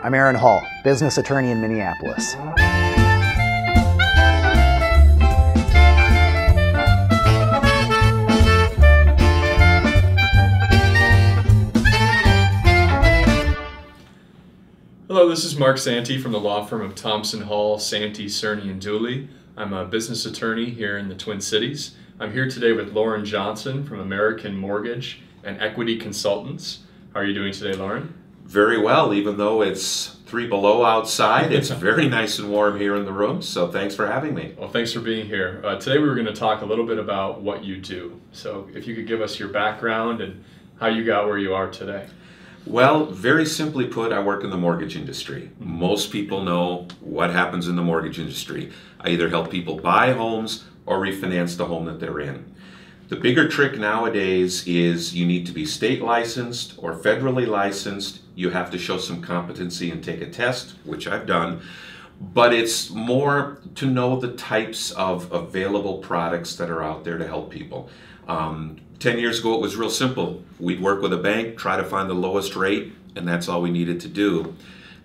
I'm Aaron Hall, business attorney in Minneapolis. Hello, this is Mark Santee from the law firm of Thompson Hall, Santee, Cerny, and Dooley. I'm a business attorney here in the Twin Cities. I'm here today with Lauren Johnson from American Mortgage and Equity Consultants. How are you doing today, Lauren? Very well, even though it's 3 below outside. It's very nice and warm here in the room, so thanks for having me. Well, thanks for being here. Today we were going to talk a little bit about what you do. So if you could give us your background and how you got where you are today. Well, very simply put, I work in the mortgage industry. Most people know what happens in the mortgage industry. I either help people buy homes or refinance the home that they're in. The bigger trick nowadays is you need to be state licensed or federally licensed. You have to show some competency and take a test, which I've done. But it's more to know the types of available products that are out there to help people. 10 years ago, it was real simple. We'd work with a bank, try to find the lowest rate, and that's all we needed to do.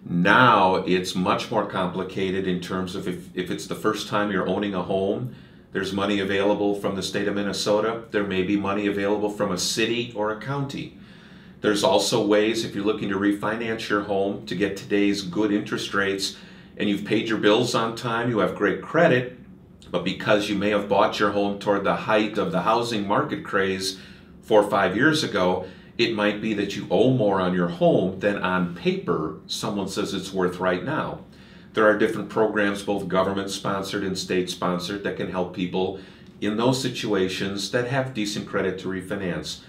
Now, it's much more complicated in terms of if it's the first time you're owning a home, there's money available from the state of Minnesota. There may be money available from a city or a county. There's also ways, if you're looking to refinance your home, to get today's good interest rates, and you've paid your bills on time, you have great credit, but because you may have bought your home toward the height of the housing market craze 4 or 5 years ago, it might be that you owe more on your home than on paper someone says it's worth right now. There are different programs, both government-sponsored and state-sponsored, that can help people in those situations that have decent credit to refinance.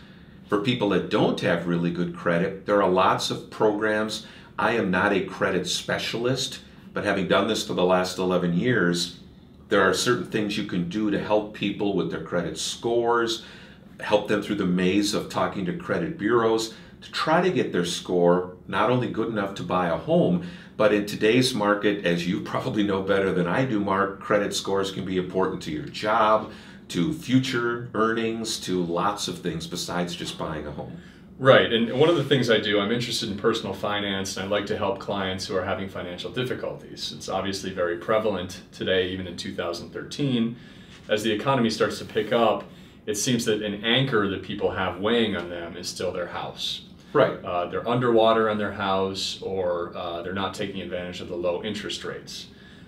For people that don't have really good credit, there are lots of programs. I am not a credit specialist, but having done this for the last 11 years, there are certain things you can do to help people with their credit scores, help them through the maze of talking to credit bureaus to try to get their score not only good enough to buy a home, but in today's market, as you probably know better than I do, Mark, credit scores can be important to your job, to future earnings, to lots of things besides just buying a home. Right, and one of the things I do, I'm interested in personal finance, and I like to help clients who are having financial difficulties. It's obviously very prevalent today, even in 2013. As the economy starts to pick up, it seems that an anchor that people have weighing on them is still their house. Right. They're underwater on their house, or they're not taking advantage of the low interest rates.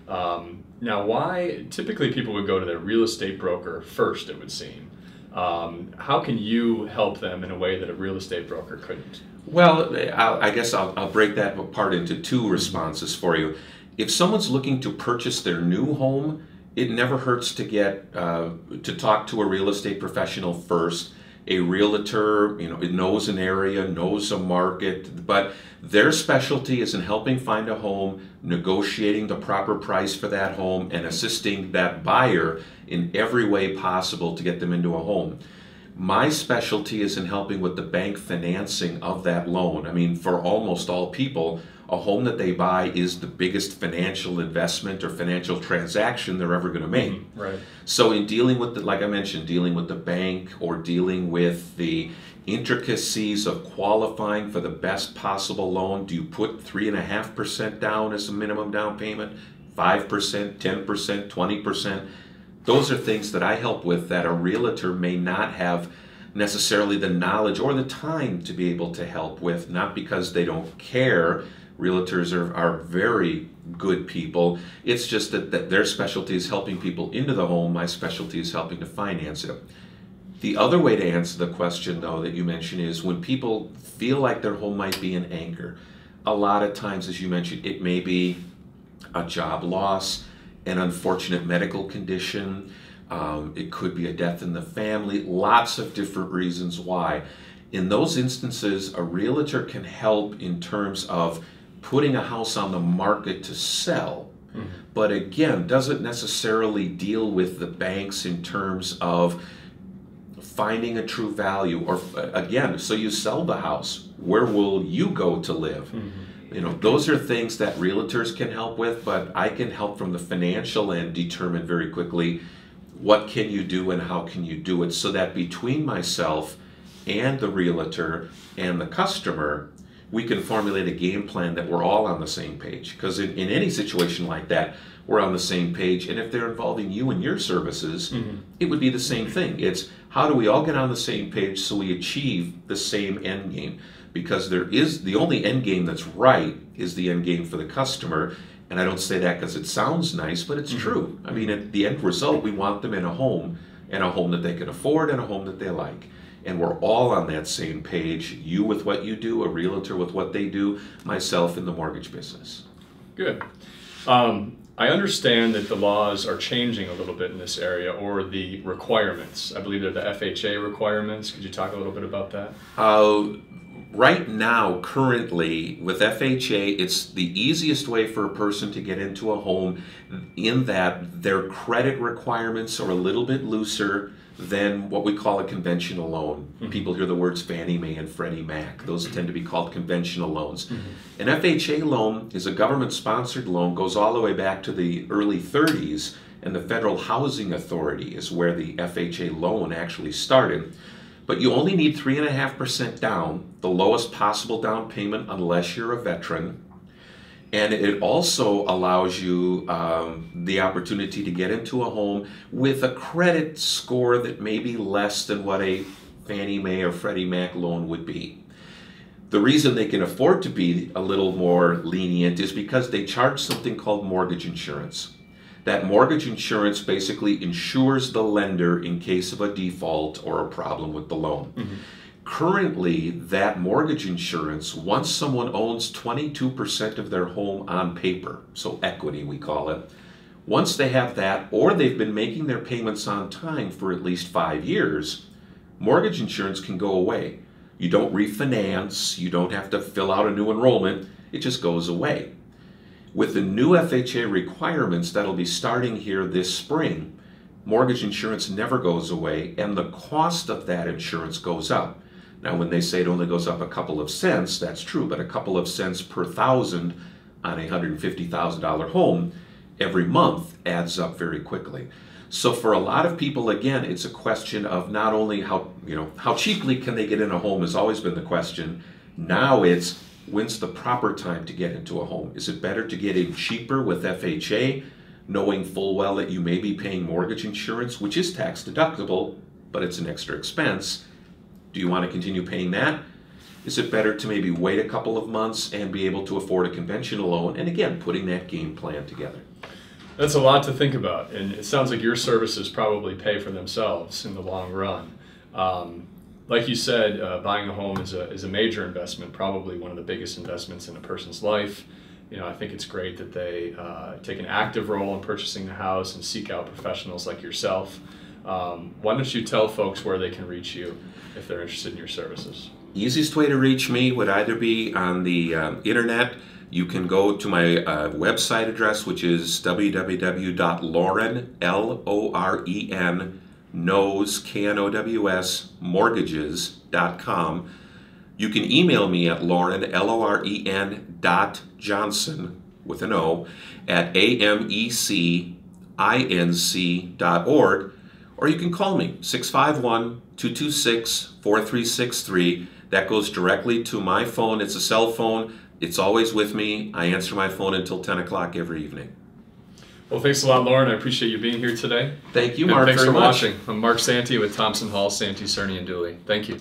Now, why typically people would go to their real estate broker first, it would seem. How can you help them in a way that a real estate broker couldn't? Well, I guess I'll break that apart into 2 responses for you. If someone's looking to purchase their new home, it never hurts to get to talk to a real estate professional first. A realtor, it knows an area, knows a market, but their specialty is in helping find a home, negotiating the proper price for that home, and assisting that buyer in every way possible to get them into a home. My specialty is in helping with the bank financing of that loan. I mean, for almost all people, a home that they buy is the biggest financial investment or financial transaction they're ever going to make. Right. So in dealing with, like I mentioned, dealing with the bank or dealing with the intricacies of qualifying for the best possible loan, do you put 3.5% down as a minimum down payment, 5%, 10%, 20%? Those are things that I help with that a realtor may not have necessarily the knowledge or the time to be able to help with, not because they don't care. Realtors are very good people. It's just that their specialty is helping people into the home. My specialty is helping to finance it. The other way to answer the question, though, that you mentioned is when people feel like their home might be an anchor. A lot of times, as you mentioned, it may be a job loss, an unfortunate medical condition. It could be a death in the family. Lots of different reasons why. In those instances, a realtor can help in terms of putting a house on the market to sell, but again, doesn't necessarily deal with the banks in terms of finding a true value, or again, so you sell the house, where will you go to live? Those are things that realtors can help with, but I can help from the financial end determine very quickly what can you do and how can you do it, so that between myself and the realtor and the customer, we can formulate a game plan that we're all on the same page. Because in any situation like that, we're on the same page. And if they're involving you and your services, it would be the same thing. It's how do we all get on the same page so we achieve the same end game? Because the only end game that's right is the end game for the customer. And I don't say that because it sounds nice, but it's true. I mean, at the end result, we want them in a home, and a home that they can afford, and a home that they like. And we're all on that same page, you with what you do, a realtor with what they do, myself in the mortgage business. Good. I understand that the laws are changing a little bit in this area, or the requirements. I believe they're the FHA requirements. Could you talk a little bit about that? Right now, currently, with FHA, it's the easiest way for a person to get into a home in that their credit requirements are a little bit looser than what we call a conventional loan. People hear the words Fannie Mae and Freddie Mac. Those tend to be called conventional loans. An FHA loan is a government-sponsored loan, goes all the way back to the early 30s, and the Federal Housing Authority is where the FHA loan actually started. But you only need 3.5% down, the lowest possible down payment unless you're a veteran. And it also allows you the opportunity to get into a home with a credit score that may be less than what a Fannie Mae or Freddie Mac loan would be. The reason they can afford to be a little more lenient is because they charge something called mortgage insurance. That mortgage insurance basically insures the lender in case of a default or a problem with the loan. Currently, that mortgage insurance, once someone owns 22% of their home on paper, so equity we call it, once they have that, or they've been making their payments on time for at least 5 years, mortgage insurance can go away. You don't refinance, you don't have to fill out a new enrollment, it just goes away. With the new FHA requirements that'll be starting here this spring, mortgage insurance never goes away, and the cost of that insurance goes up. Now, when they say it only goes up a couple of cents, that's true, but a couple of cents per thousand on a $150,000 home every month adds up very quickly. So for a lot of people, again, it's a question of not only how cheaply can they get in a home has always been the question. Now it's, when's the proper time to get into a home? Is it better to get in cheaper with FHA, knowing full well that you may be paying mortgage insurance, which is tax deductible, but it's an extra expense? Do you want to continue paying that? Is it better to maybe wait a couple of months and be able to afford a conventional loan? And again, putting that game plan together. That's a lot to think about, and it sounds like your services probably pay for themselves in the long run. Like you said, buying a home is a major investment, probably one of the biggest investments in a person's life. I think it's great that they take an active role in purchasing the house and seek out professionals like yourself. Why don't you tell folks where they can reach you if they're interested in your services? Easiest way to reach me would either be on the internet. You can go to my website address, which is www.loren, L-O-R-E-N, Knows, mortgages.com. You can email me at Loren, Loren.Johnson, with an O, at amecinc.org, or you can call me, 651-226-4363. That goes directly to my phone. It's a cell phone. It's always with me. I answer my phone until 10 o'clock every evening. Well, thanks a lot, Loren. I appreciate you being here today. Thank you, Mark, thanks very for much. watching. I'm Mark Santee with Thompson Hall, Santee, Cerny, and Dooley. Thank you.